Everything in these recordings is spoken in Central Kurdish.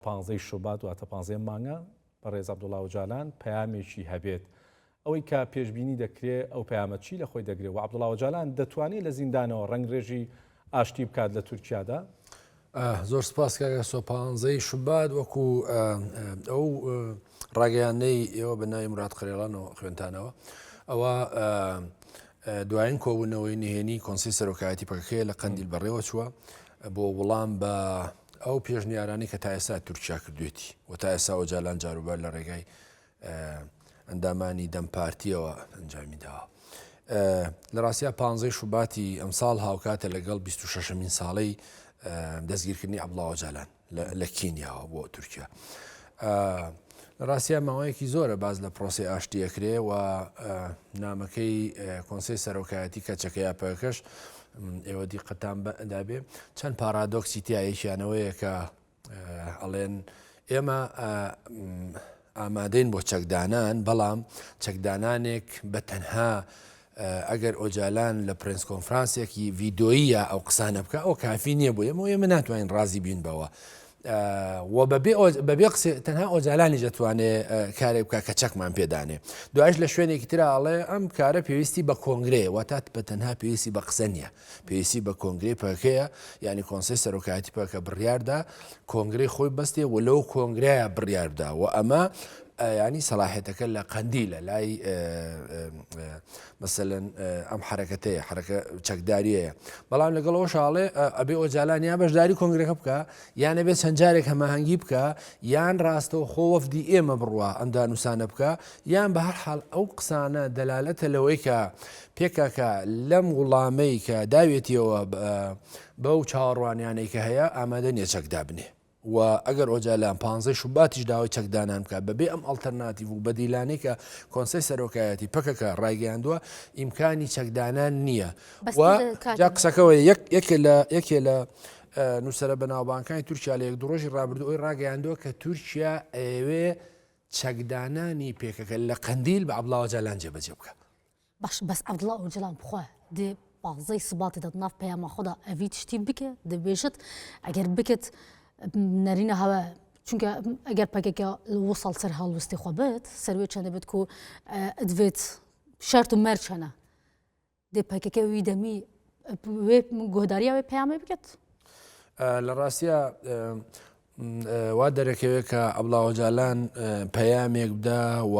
15 شوبات واتە 15 مانگە بەڕێز عەبدوڵڵا ئۆجالان پەیامێکی هەبێت ئەوەی کە پێشبینی دەکرێت ئەو پەیامە چی لە خۆی دەگرێت و عەبدوڵڵا ئۆجالان دەتوانێت لە زیندانەوە ڕەنگڕێژی ئاشتی بکات لە تورکیادا؟ زۆر سپاس کاکە 15 شوبات وەکو ئەو ڕاگەیانەی ئێوە بە ناوی مراد قەرێڵانەوە خوێنتانەوە ئەوە دوایین کۆبوونەوەی نهێنی کۆنسیل سەرۆکایەتی پەکەکەیە لە قەندیل بەڕێوە چووە بۆ وەڵام بە ئەو پێشنیارانی کە تا ئێستا تورکیا کردوێتی و تا ئێستا ئۆجالان جاروبار لە ڕێگای ئەندامانی دەمپارتیەوە ئەنجامی داوە. لە ڕاستیە 15 شوباتی ئەمساڵ هاوکاتە لەگەڵ 26مین ساڵەی دەستگیرکردنی عەبدوڵڵا ئۆجالان لە کینیاوە بۆ تورکیا. لە ڕاستیە ماوەیەکی زۆرە باز لە پرۆسی ئاشتیەکرێ و نامەکەی کۆنسیل سەرۆکایەتی کەچەکەی پەکەش ئێوە دیقەتان دابێ چەند پارادۆکسی تایەکیانەوەیە کە ئەڵێن ئێمە ئامادەین بۆ چەکدانان بەڵام چەکدانانێک بە تەنها ئەگەر ئۆجالان لە پرنس کۆنفرانسێکی ڤیدۆیە ئەو قسانە بکە ئەو کافی نییە بۆ ئێمە ناتوانین ڕازی بین بەوە و بەبێ قسە تەنها ئۆجالانی دەتوانێت کارێک بکە کە چەکمان پێدانێ. دوایش لە شوێنێکی ترا ئەڵێ ئەم کارە پێویستی بە کۆنگرێ واتات بە تەنها پێویستی بە قسە نیە، پێویستی بە کۆنگرێ پەکەیە، ینی کۆنسیل سەرۆکایەتی پەکە بڕیاردا کۆنگرێ خۆی بەستێ و لەو کۆنگرەیە بڕیاردا و ئەمە ینی سەلاحێتەکە لە قەندیلە لای مەسەلەن ئەم حرەکەتەیە حرەکە چەکداریەیە بەڵام لەگەڵەوە شاڵێ ئەبێ ئۆجالان یان بەشداری کۆنگرەکە بکە یانە بێت چەند جارێک هەماهەنگی بکە یان ڕاستەوە خۆ وەفدی ئێمە بڕوە ئەم دانووسانە بکە یان بە هەر حاڵ ئەو قسانە دەلالەتە لەوەی کە پێکاکە لەم وڵامەی کە داوێتیەوە بەو چاوەڕوانیانەی کە هەیە ئامادە نیە چەکدا بنێ و ئەگەر ئۆجالان 15 شوباتیش داوای چەکدانان بکە بەبێ ئەم ئەڵتەرناتیڤ و بەدیلانەی کە کۆنسیل سەرۆکایەتی پەکەکە ڕایگەیاندووە ئیمکانی چەکدانان نییە و جا قسەکەەوە یەکێ لە نووسەرە بەناوبانکانی تورکیا لە 1 ڕۆژی ڕابردوو ئەوی ڕاگەیاندووە کە تورکیا ئەوێ چەکدانانی پێکەکە لە قەندیل بە عەبدوڵڵا ئۆجالان جێبەجێ بکە. باش بەس عەبدوڵڵا ئۆجالان بخوا دێ 15 سباتی دەت ناف پەیاما خۆدا ئەڤی تشتی بکە دەبێژت ئەگەر بکەت نەرینە هەوە چونکە ئەگەر پەکێکە وصل سەر هەڵوستی خۆ بێت سەروێ چەندە بێت و ئەدوێت شەرت و مەرج هەنە دێ پەکێکە وی دەمی وێ گۆداریاوێ پەیامێ بکەت. لە ڕاستیە وا دەرەکەوێت کە عەبدوڵڵا ئۆجالان پەیامێک بدا و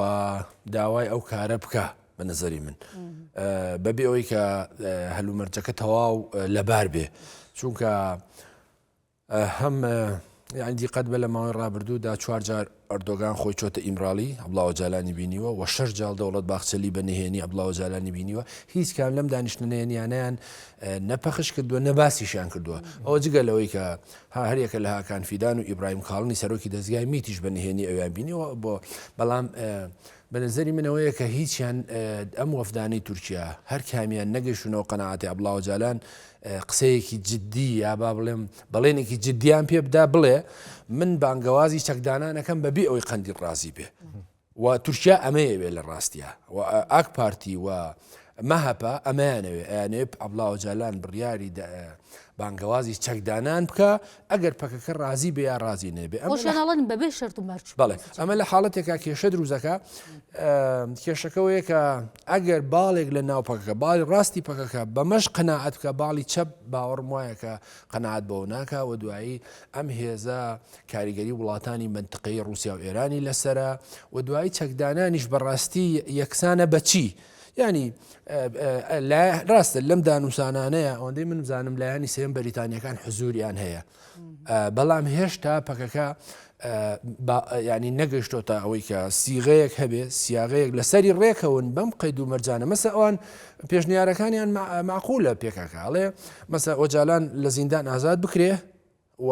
داوای ئەو کارە بکە بە نەزەری من بەبێ ئەوەی کە هەلومەرجەکە تەواو لەبار بێ چونکە هەم یان دیقەت بە لە ماوەی ڕابردوودا 4 جار ئەردۆگان خۆی چۆتە ئیمراڵی عەبدوڵڵا ئۆجالانی بینیوە و 6 جار دەوڵەت باخچەلی بە نهێنی عەبدوڵڵا ئۆجالانی بینیوە هیچ کام لەم دانیشتە نهێنیانیان نەپەخش کردووە نەباسیشیان کردووە ئەوە جگە لەوەی کە هەریەکە لە هاکان فیدان و ئیبراهیم کاڵنی سەرۆکی دەستگای میتیش بە نهێنی ئەویان بینیوە بۆ بەڵام بە نەزەری منەوەیە کە هیچیان ئەم وەفدانەی تورکیا هەر کامیان نەگەیشتونەوە قەناعەتی عەبدوڵڵا ئۆجالان قسەیەکی جددی یا با بڵێم بەڵێنێکی جددیان پێ بدا بڵێ من بانگەوازی چەکدانانەکەم بەبێ ئەوەی قەندیل ڕازی بێ و تورکیا ئەمەیەوێ لە ڕاستیە و ئاک پارتی و مەهەپە ئەمەیانەوێ ئەیانێ عەبدوڵڵا ئۆجالان بڕیاری بانگەوازی چەکدانان بکە ئەگەر پەکەکە ڕازی بێ یا ڕازی نەبێ بەبێ شەرت و مەرج بەڵێ ئەمە لە حاڵەتێکا کێشە دروزەکە کێشەکەوەیە کە ئەگەر باڵێک لە ناو پەکەکە باڵی ڕاستی پەکەکە بەمەش قەناعەت بکە باڵی چەپ باوەڕم وایە کە قەناعەت بەوە ناکە و دوایی ئەم هێزە کاریگەری وڵاتانی منتقەی رووسیا و ئێرانی لەسرە و دوایی چەکدانانیش بەڕاستی یەکسانە بەچی ینی ڕاستە لەم دانووسانانەیە ئەوەندەی من بزانم لایانی سێم بەریتانیەکان حزوریان هەیە بەڵام هێشتا پەکەکە ینی نەگەشتۆتە ئەوەی کە سیغەیەک هەبێ سیاغەیەک لەسەری ڕێکەون بەم قەید و مەرجانە مەسە ئەوان پێشنیارەکانیان معقولە پێکاکەڵێ مەسە ئۆجالان لە زیندان ئازاد بکرێ و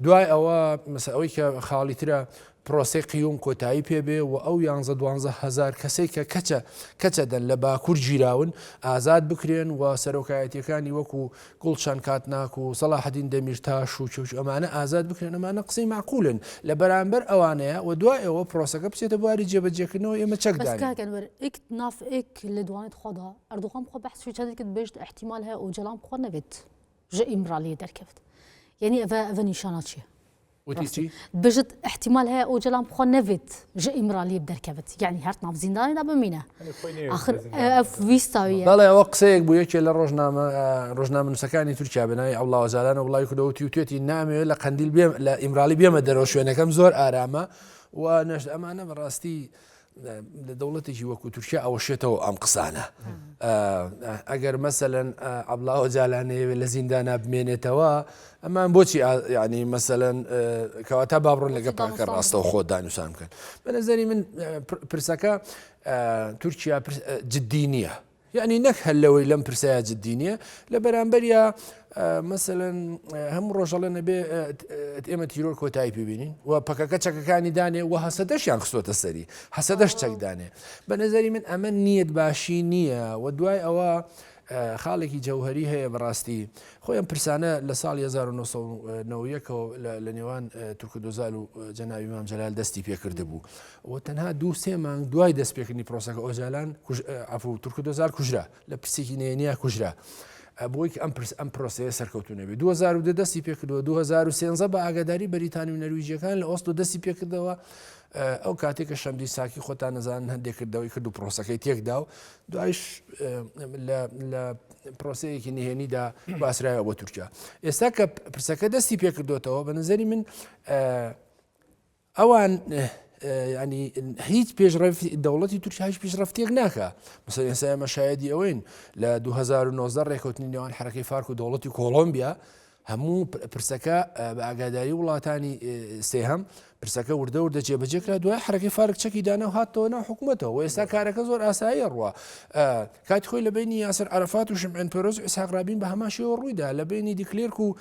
دوای ئەوە مەسە ئەوەی کە خاڵی ترە پرۆسی قیوم کۆتایی پێبێ و ئەو 11 هزار کەسێک کە کەچە دەن لە باکوور گیراون ئازاد بکرێن و سەرۆکایەتیەکانی وەکو گوڵشان کاتناک و سەلاحەدین دەمیرتاش و چوش ئەمانە ئازاد بکرێن ئەمانە قسەی معقولن لە بەرامبەر ئەوانەیە و دوای ئەوە پرۆسەکە بچێتە بواری جێبەجێکردنەوە ئێمە چەکدانین ناف لە دوانێت خۆدا ئەردوغان بخۆ بەحثی چەندێکت بێشت احتیمال هەیە ئۆجالان بخۆ نەبێت ژە ئیمراڵی دەرکەوت یعنی ئەڤە نیشانە چییە؟ وتيجي بجد احتمال هي أوجلان بخو نفت جا إمرالي بدركبت يعني هرت ناف زنداني دا بمينه آخر فيستاوية بەڵێ ئەوە قسەیەک بوو یەکێ لە ڕۆژنامە نووسەکانی تورکیا بنای ئەڵڵاو جالانە وڵی کودەوتی و توێتی نامەوێت لە قەندیل بێم لە ئیمرالی بێمە دەرەوە شوێنەکەم زۆر ئارامە و نەشت ئەمانە بەڕاستی لە دەوڵەتێکی وەکو تورکیا ئەوەشێتەوە ئەم قسانە ئەگەر مەسەلەن عەبدوڵڵا جالانەیە لە زیندانە بمێنێتەوە ئەمان بۆچی ینی مەسەلەن کەواتە با بڕۆن لەگە پاکە ڕاستەوە خۆ دانووسان بکەن بە نەزەری من پرسەکە تورکیا جددی نییە یعنی نەک هەر لەوەی لەم پرسایە جددی نییە لە بەرامبەریە مەسەلەن هەموو ڕۆژەڵە نەبێ ئێمە تیرۆر کۆتایی پێبینین و پەکەکە چەکەکانی دانێ و هەسەدەشیان خستۆتە سەری هەسەدەش چەکدانێ بە نەزەری من ئەمە نیەت باشی نییە و دوای ئەوە خاڵێکی جەوهری هەیە بەڕاستی خۆیان پرسانە لە ساڵی 1990ەوە لە نێوان تورکدۆزال و جەناوی مام جەلال دەستی پێکرده بوو و تەنها 2-3 مانگ دوای دەستپێکردنی پرۆسەکە ئۆجالان ئەفو تورکدۆزار کوژرا لە پرسێکی نێنیە کوژرا بۆی ئەم پرۆسەیە سەرکەوتو نەبێت 2010 دەستی پێکردەوە 2013 بە ئاگاداری بەریتانی و نەرویجیەکان لە ئۆسلۆ دەستی پێکردەوە ئەو کاتێکە شەمدی ساکی خۆتان نەزان هەندێک کردەوەی کرد و پرۆسەکەی تێکدا و دوایش لە پرۆسەیەکی نهێنیدا باسرایەوە بۆ تورکیا ئێستا کە پرسەکە دەستی پێکردوێتەوە بە نظری من ئەوان ینی هیچ پێشڕەفی دەوڵەتی تورکیا هیچ پێشڕەفتێک ناکە مەسەڵەن ئێستا ئێمە شایەدی ئەوەین لە 2019 ڕێکەوتنی نێوان حرەکەی فارک و دەوڵەتی کۆڵۆمبیا هەموو پرسەکە بە ئاگاداری وڵاتانی سێهەم پرسەکە وردە جێبەجێکرا دوای حرەکەی فارک چەکی دانا و هاتەوە ناو حکوومەتەوە و ئێستا کارەکە زۆر ئاسایی ڕوە کاتی خۆی لە بینی یاسر عەرەفات و شمعین پێرۆز و ئیسحاق رابین بە هەمان شێوە ڕوویدا لە بینی دیکلێرک و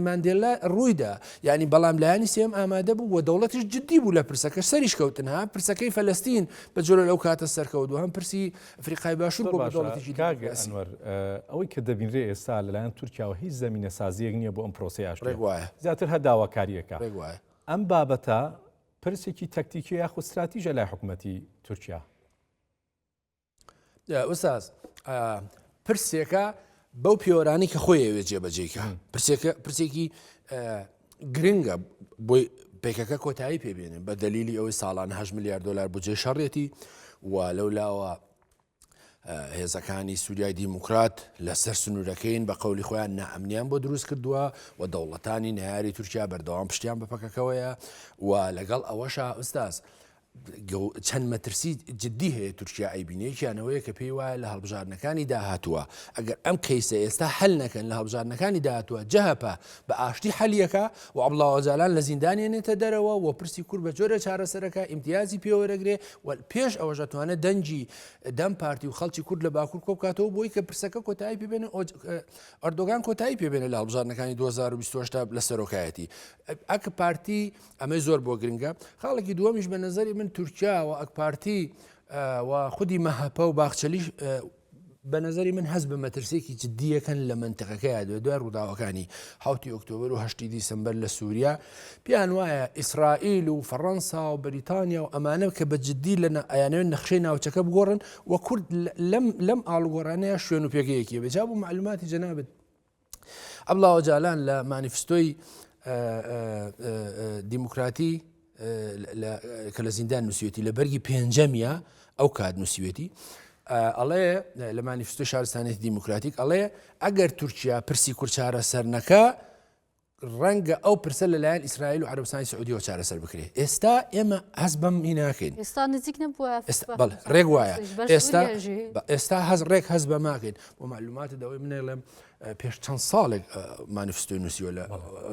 ماندێلا ڕوویدا یعنی بەڵام لایانی سێم ئامادە بوو و دەوڵەتیش جددی بوو لە پرسەکە سەریش کەوتنها پرسەکەی فەلەستین بە جۆرە لەو کاتە سەرکەوت و هەم پرسی ئەفریقای باشوور بۆ دەوڵەتێکی ئەوەی کە دەبینرێ ئێستا لەلایەن تورکیاوە هیچ زمینە سازیەک نییە بۆ ئەم پرۆسەیە زیاتر هەداواکاریەکە ئەم بابەتە پرسێکی تەکتیکی یاخود استراتیژە لای حکوومەتی تورکیا ئوستاز پرسێکە بەو پیۆرانی کە خۆی ئەوێ جێبەجێکە پرسێکی گرنگە بۆی پێکەکە کۆتایی پێبێنن بە دلیلی ئەوەی ساڵان 8 میلیارد دلار بودجێ شەڕێتی و لەولاوە هێزەکانی سووریای دیموکرات لەسەر سنوورەکەین بە قەولی خۆیان نائەمنیان بۆ دروست کردووە و دەوڵەتانی نەیاری تورکیا بەردەوام پشتیان بە پەکەکەوەیە و لەگەڵ ئەوەشە ئوستاز چەند مەترسی جددی هەیە تورکیا ئەیبینەیەکیانەوەیە کە پێی وایە لە هەڵبژارنەکانی داهاتووە ئەگەر ئەم کەیسە ئێستا هەل نەکەن لە هەڵبژارنەکانی داهاتووە جەهەپە بە ئاشتی هەلیەکە و عەبدوڵڵا جالان لە زیندانێنێتە دەرەوە و پرسی کورد بە جۆرە چارەسەرەکە ئیمتیازی پێوەرەگرێ و پێش ئەوەش دەتوانێت دەنجی دەم پارتی و خەڵکی کورد لە باکوور کۆ بکاتەوە بۆی کە پرسەکە کۆتایی پێبێنێ ئەردۆغان کۆتایی پێبێنێ لە هەڵبژارنەکانی 2028 لە سەرۆکایەتی ئەک پارتی ئەمەی زۆر بۆ گرنگە خاڵێکی دووەمیش بە نەزەری من تورکیا و ئەک پارتی و خودی مەهەپە و باخچەلیش بە نظری من هەست بە مەترسێکی جددیەکەن لە منتەقەکەیە دوای ڕووداوەکانی 7 ئۆکتۆبر و 8 دیسەمبەر لە سووریا پیان وایە ئیسرائیل و فەڕەنسا و بەریتانیا و ئەمانە کە بە جددی لە ئەیانەوێت نەخشەی ناوچەکە بگۆڕن و کورد لەم ئاڵگۆڕانەیە شوێن و پێگەیەکی بێجا بوو معلوماتی جەنابەت عەبدوڵڵا جالان لە مانیفستۆی دیموکراتی کە لە زیندان نووسێتی لە بەرگی پێنجەمیە ئەو کات نووسێتی ئەڵێ لە مانیفستۆی شارستانێتی دیموکراتیک ئەڵێ ئەگەر تورکیا پرسی کورچارە سەر نەکە ڕەنگە ئەو پرسە لەلایەن ئیسرائیل و عەرەبستانی سعودیەوە چارەسەر بکرێت ئێستا ئێمە هەست بەم هیناکەین ئێستا نزیک نەبووە ڕێک وایە ئێستا ڕێک هەست بە ماکەین بۆ معلوماتە دەوەی منێڵێم پێش چەند ساڵێک مانیفستۆی نووسیوە لە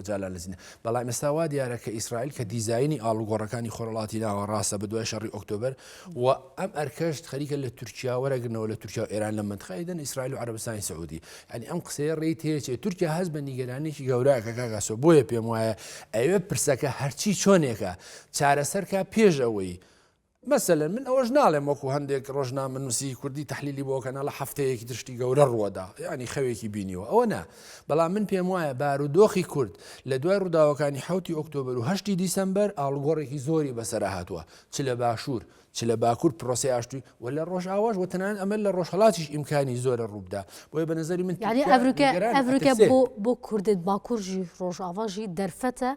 جالان لە زیندان بەڵام ئێستا وا دیارە کە ئیسرائیل کە دیزاینی ئاڵوگۆڕەکانی خۆرەڵاتی ناوە ڕاستە بە دوای شەڕی ئۆکتۆبەر و ئەم ئەرکەشت خەریکە لە تورکیا وەرەگرنەوە لە تورکیا و ئێران لە منتقەیدن ئیسرائیل و عەرەبستانی سعودی ئەنی ئەم قسەیە ڕێی تێچێت تورکیا هەست بە نیگەرانێکی گەورەکە کاکاسۆ بۆیە پێم وایە ئەوێ پرسەکە هەرچی چۆنێکە چارەسەرکە پێش ئەوەی مثلەن من ئەوەش ناڵێم وەکو هەندێک ڕۆژنامە نووسی کوردی تحلیلی بۆکەنا لە هەفتەیەکی تشتی گەورە ڕووەدا ینی خەوێکی بینیوە ئەوە نا بەڵام من پێم وایە بارودۆخی کورد لە دوای ڕووداوەکانی 7 ئۆکتۆبر و 8 دیسەمبەر ئاڵگۆڕێکی زۆری بەسەرا هاتووە چ لە باشوور چ لە باکوور پرۆسی ئاشتی و لە ڕۆژئاواش و تەنانەت ئەمە لە ڕۆژهەڵاتیش ئیمکانی زۆرە ڕووبدا بۆیە بە نەزەری من یعنی ئەڤریکا بۆ کوردت باکوورژی ڕۆژئاواژی دەرفەتە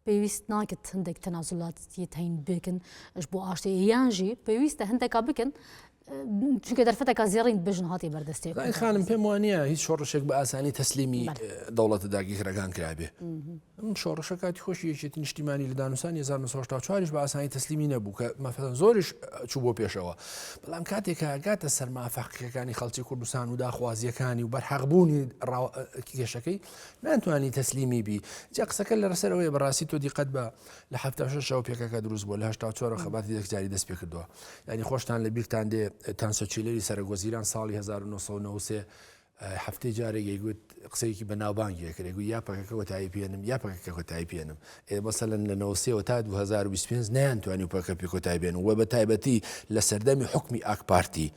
پێویست ناکرد هەندێک تەنازولاتی تەین بکن ئەش بۆ ئاشتی یانژی پێویستە هەندێکا بکن چونکە دەرفەتەکە زێڕین بژن هاتی بەردەستێ خانم پێم وانە هیچ شۆڕشێک بە ئاسانی تەسلیمی دەوڵەتە داگیرەکان کرابێ شۆڕشە کاتی خۆشیەکێتی نیشتیمانی لە دانووسان 1940 بە ئاسانی تەسلیمی نەبوو کە مەفەن زۆریش چوو بۆ پێشەوە بەڵام کاتێک ئاگاتە سەرمافەقیەکانی خەڵکی کوردستان و داخوازیەکانی و بەرحەقبوونی کێشەکەی ناتوانانی تەسلیمی بی جا قسەکە لە ڕسەرەوەی بەڕاستی تۆ دیقەت بە لە 76 پێکەکە دروست بووە لە 84 خەباتی دەکجاری دەست پێ کردووە ینی خۆشتان لە بیرتان دێ تانسۆچیلەری سەرۆگۆزیران ساڵی 1993 هەفتەی جارێکی گوت قسەیەکی بە ناوبانگی کرێگو یا پەکەکە وەتایی پێێنم یا پەکەکە کۆتایی پێێنم مەسەلەن لە 93 تا 2025 نیانتوانی پەکە پێ کۆتایی بێن و بە تایبەتی لە سەردەمی حکمی ئاکپارتی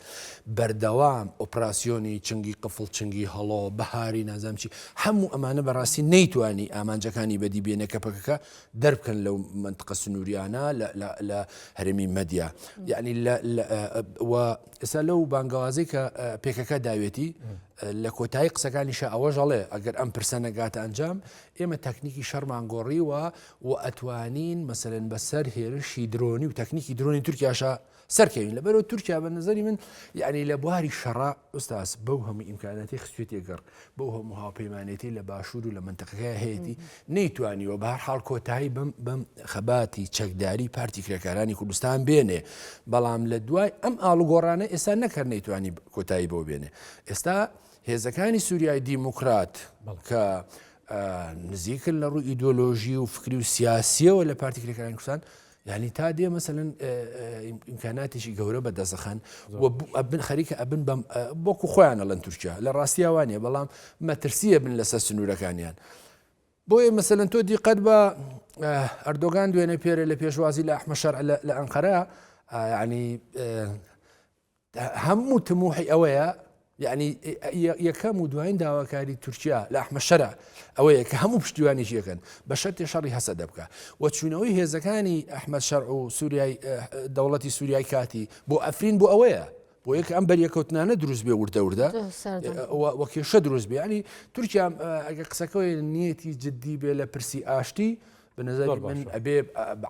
بەردەوام ئۆپراسیۆنی چنگی قفڵ چنگی هەڵۆ بەهاری نازام چی هەموو ئەمانە بەڕاستی نەیتوانی ئامانجەکانی بەدی بێنە کە پەکەکە دەربکەن لەو منتقە سنووریانە لە هەرێمی مەدیا یعنی ئێستا لەو بانگەوازەی کە پێکەکە داوێتی لە کۆتایی قسەکانیشە ئەوەژەڵێ ئەگەر ئەم پرسە نەگاتە ئەنجام ئێمە تەکنیکی شەرمان گۆڕیوە و ئەتوانین مەسەرەن بەسەر هێرشی درۆنی و تەکنیکی درۆنی تورکیاشە سەرکەوین لەبەرەوە تورکیا بە نظری من یعنی لە بواری شەڕا ئوستاس بەو هەموو ئیمکانەتی خستوێتی گەڕ بەو هەموو هاوپەیمانێتی لە باشوور و لە منتەقەکە هەیەی نەیتوانیوە بە هەر حاڵ کۆتایی بەم خەباتی چەکداری پارتی کرێکارانی کوردستان بێنێ بەڵام لە دوای ئەم ئاڵوگۆڕانە ئێستا نەکرد نەیتوانی کۆتایی بۆ بێنێ ئێستا هێزەکانی سووریای دیموکرات کە نزیکن لە ڕووی ئیدۆلۆژی و فکری و سیاسیەوە لە پارتی کرێکارانی کوردستان یعنی تا دێ مەسەلەن ئیمکاناتێکی گەورە بەدەستەخەن ئەبن خەریکە ئەبن بۆکو خۆیانە لەن تورکیا لە ڕاستیاوانە بەڵام مەترسیە بن لەسەر سنوورەکانیان بۆیە مەسەلەن تۆ دیقەت بە ئەردۆگان دوێنێ پێرە لە پێشوازی لە ئەحمەد شەرع لە ئەنقەرە ینی هەموو تموحی ئەوەیە یعنی یەکەم و دوایین داواکاری تورکیا لە ئەحمەد شەرع ئەوەیە کە هەموو پشتیوانیشی یەکەن بە شەرتی شەڕی هەسە دەبکە و چوونەوەی هێزەکانی ئەحمەد شەرع و سووریای دەوڵەتی سووریای کاتی بۆ ئەفرین بۆ ئەوەیە بۆ یەک ئەم بەریەکەوتنانە دروست بێ وردە وە کێشە دروست بێ ینی تورکیا ئەگە قسەکەی نیەتی جددی بێ لە پرسی ئاشتی بنظری من ئەبێ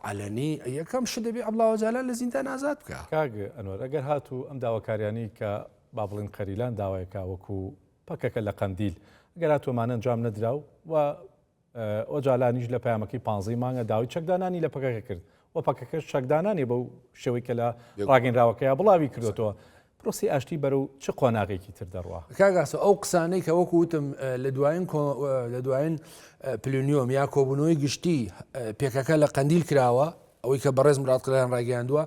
عەلەنی یەکەم شت دەبێ عەبدوڵڵا ئۆجالان لە زیندان ئازاد بکە کاک ئەنوەر ئەگەر هاتوو ئەم داواکاریانی کە با بڵین قەریلان داوایەکە وەکو پەکەکە لە قەندیل ئەگەر هاتووەمانە ئەنجام نەدراو و ئۆجالانیش لە پەیامەکەی 15 مانگە داوای چەکدانانی لە پەکەکە کرد و پەکەکەش چەکدانانی بەو شێوەی کە لە ڕاگەنراوەکەیە بڵاوی کردوەوە پرۆسی ئاشتی بەرەو چ قۆناغێکی تر دەڕوا کاگاسە ئەو قسانەی کە وەکو وتم لە دوایین پلونیۆم یا کۆبوونەوەی گشتی پێکەکە لە قەندیل کراوە ئەوەی کە بەڕێز مرادقلەیان ڕاگەیاندووە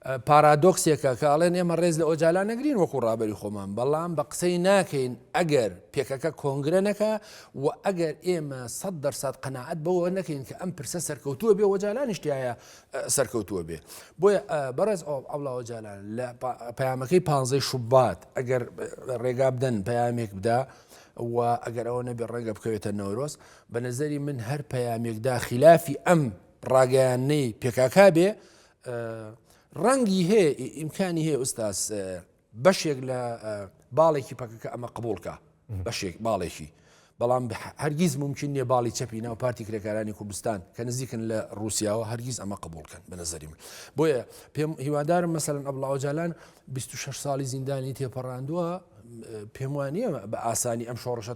پارادۆکسێکە کە ئاڵێن ئێمە ڕێز لە ئۆجالان نەگرین وەکو ڕابەری خۆمان بەڵام بە قسەی ناکەین ئەگەر پێکەکە کۆنگرە نەکە و ئەگەر ئێمە 100% قەناعەت بەوە نەکەین کە ئەم پرسە سەرکەوتووە بێ ئۆجالانیشتیایە سەرکەوتووە بێ بۆیە بەڕێز عەبدوڵڵا ئۆجالان لە پەیامەکەی 15 شوبات ئەگەر ڕێگا بدەن پەیامێک بدا و ئەگەر ئەوە نەبێ ڕێگە بکەوێتە نەورۆز بە نەزەری من هەر پەیامێکدا خلافی ئەم ڕاگەیانەی پێکاکا بێ ڕەنگی هەیە ئیمکانی هەیە ئوستاس بەشێک لە باڵێکی پەکەکە ئەمە قبولکە بەشێک باڵێکی بەڵام هەرگیز ممکن نییە باڵی چەپی ناو پارتی کرێکارانی کوردستان کە نزیکن لە رووسیاوە هەرگیز ئەمە قبولکەن بە نەزەری من بۆیە پێم هیوادارم مەسەلەن عەبدوڵڵا ئۆجالان 26 ساڵی زیندانی تێپەڕاندووە پێم وانە بە ئاسانی ئەم شۆڕشە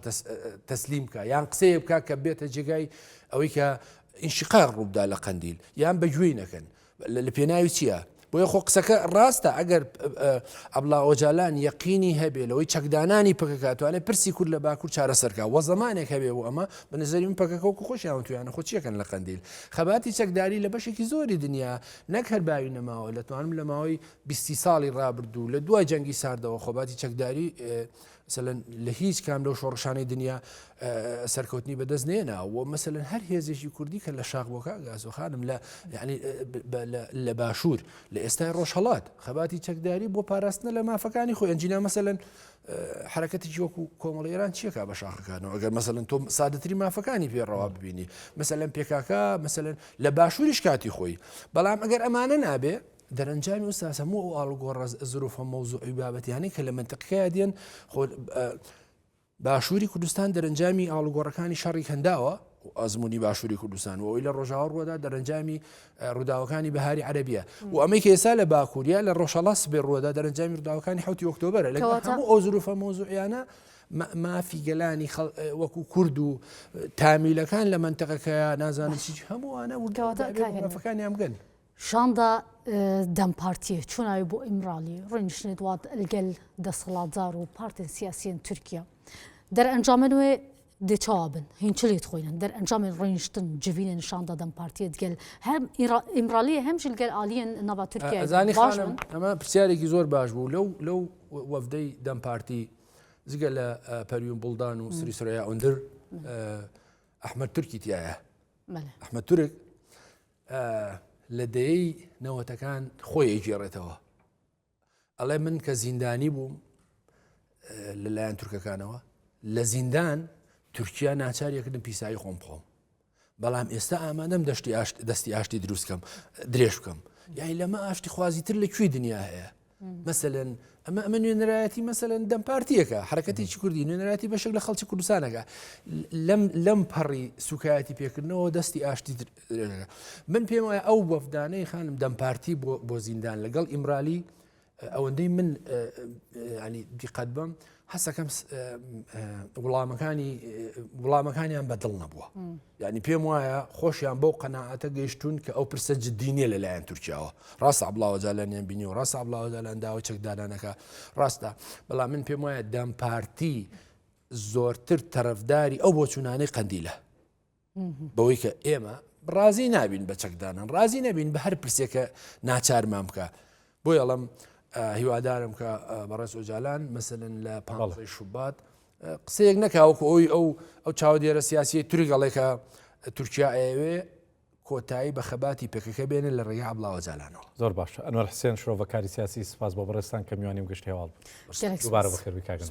تەسلیم بکە یان قسەیە بکە کە بێتە جێگای ئەوەی کە ئینشقاق ڕووبدا لە قەندیل یان بەگوێی نەکەن لە پێناوی چییە بۆیە خۆ قسەکە ڕاستە ئەگەر عەبدوڵڵا ئۆجالان یەقینی هەبێ لەوەی چەکدانانی پەکەکاتوانێت پرسی کورد لە باکوور چارەسەرکە وە زەمانێک هەبێ و ئەمە بە نەزەری من پەکەکە وەکو خۆشیان تویانە خۆ چیەکەن لە قەندیل خەباتی چەکداری لە بەشێکی زۆری دنیا نەک هەر باوی نەماوە لە توانم لە ماوەی 20 ساڵی ڕابردوو لە دوای جەنگی ساردەوە خۆباتی چەکداری مثلەن لە هیچ کام لەو شۆڕشانەی دنیا سەرکەوتنی بەدەست نێنا و مەسەلەن هەر هێزێکی کوردی کە لە شاق بۆکە گازۆخانم لە یعنی لە باشوور لە ئێستای ڕۆژهەڵات خەباتی چەکداری بۆ پاراستنە لە مافەکانی خۆی ئەنجینا مەسەلەن حرەکەتی وەکو کۆمەڵ ئێران چیەکە بە شاخەکانەوە ئەگەر مەسەلەن تۆ سادەتری مافەکانی پێڕەوا ببینی مەسەلەن پێکاکە مەسەلەن لە باشووریش کاتی خۆی بەڵام ئەگەر ئەمانە نابێ دەرەنجامی وستا هەموو ئەو ئاڵگۆڕ زروفە مەوزوعی بابەتیانی کە لە منتەقەکەیە دێن باشووری کوردستان دەرەنجامی ئاڵگۆڕەکانی شەڕی هەنداوە ئەزمموی باشووری کوردستان و ئەوی لە ڕۆژاوە ڕۆدا دەرەنجامی ڕووداوەکانی بەهاری عەرەبیە و ئەمەی کە ئێستا لە باکووریا لە ڕۆژهەڵات بێ ڕۆدا دەرەنجامی ڕووداوەکانی 7 ئۆکتۆبەرە لە هەموو ئەو زروفە مەوزوعیانە مافی گەلانی وەکو کورد و تامیلەکان لە منتەقەکەیە نازانم چی هەمووانە وردەوەفەکانی ئەمگەن شاندا دەمپارتیە چوناوی بۆ ئیمرالی ڕێنیشتێت وات ئەلگەل دەسەڵاتدار و پارتێن سیاسیین تورکیا دەرئەنجامێنوێ دێچاوابن هینچلێت خۆینن دەرئەنجامێن ڕێنیشتن جوینێن شاندا دەمپارتیە دگەل هەم ئیمرالیە هەمژل گەل ئالیەن ناوا تورکیا ئەزانی خانم ئەمە پرسیارێکی زۆر باش بوو لەو وەفدەی دەمپارتی زگە لە پەریون بڵدان و سری سوریا ئۆندر ئەحمەد تورکی تایە ئەحمەد تورک لە دەیەی نەوەتەکان خۆی ئەیگێڕێتەوە ئەڵێ من کە زیندانی بووم لەلایەن تورکەکانەوە لە زیندان تورکیا ناچاریەکردن پیسایی خۆم بخۆم بەڵام ئێستا ئامادەم دەستی ئاشتی دروستکەم درێژ بکەم یعنی لەمە ئاشتی خوازی تر لەکوێ دنیا هەیە مەسەلەن ئەمە نوێنەرایەتی مەسەلەن دەمپارتیەکە حرەکەتێکی کوردی نوێنەراتی بەشێک لە خەڵکی کوردستانەکە لەم پەڕی سوکایەتی پێکردنەوە دەستی ئاشتی من پێم وایە ئەو وەفدانەی خانم دەمپارتی بۆ زیندان لەگەڵ ئیمرالی ئەوەندەی من ینی دیقەت بم هەسەکەم وڵامەکانیان بەدڵ نەبووە یعنی پێم وایە خۆشیان بەو قەناعەتە گەیشتون کە ئەو پرسە جددینیە لەلایەن تورکیاوە ڕاستە عەبدوڵڵاوەجالانیان بینی و ڕاستە عەبدوڵڵاوەجالان داوای چەکدارانەکە ڕاستە بەڵام من پێم وایە دەمپارتی زۆرتر تەرەفداری ئەو بۆچوونانەی قەندیلە بەوەی کە ئێمە ڕازی نابین بە چەکدانان ڕازی نەبین بە هەر پرسێکە ناچارمان بکە بۆ یەڵم هیوادارم کە بەڕێز ئۆجالان مەسەلەن لە 15 شوبات قسەیەک نەکاوەکو ئەوی ئەو چاودێرە سیاسی توریگەڵێکە تورکیا ئەوێ کۆتایی بە خەباتی پێکەکە بێنن لە ڕێگە عەبدوڵڵاوەجالانەوە زۆر باش ئەنوەر حسێن شۆڤەکاری سیاسی سپاس بۆ بەڕێستان کە میوانیم گشتی هەواڵ دووبارە بەخێر بیکاگەن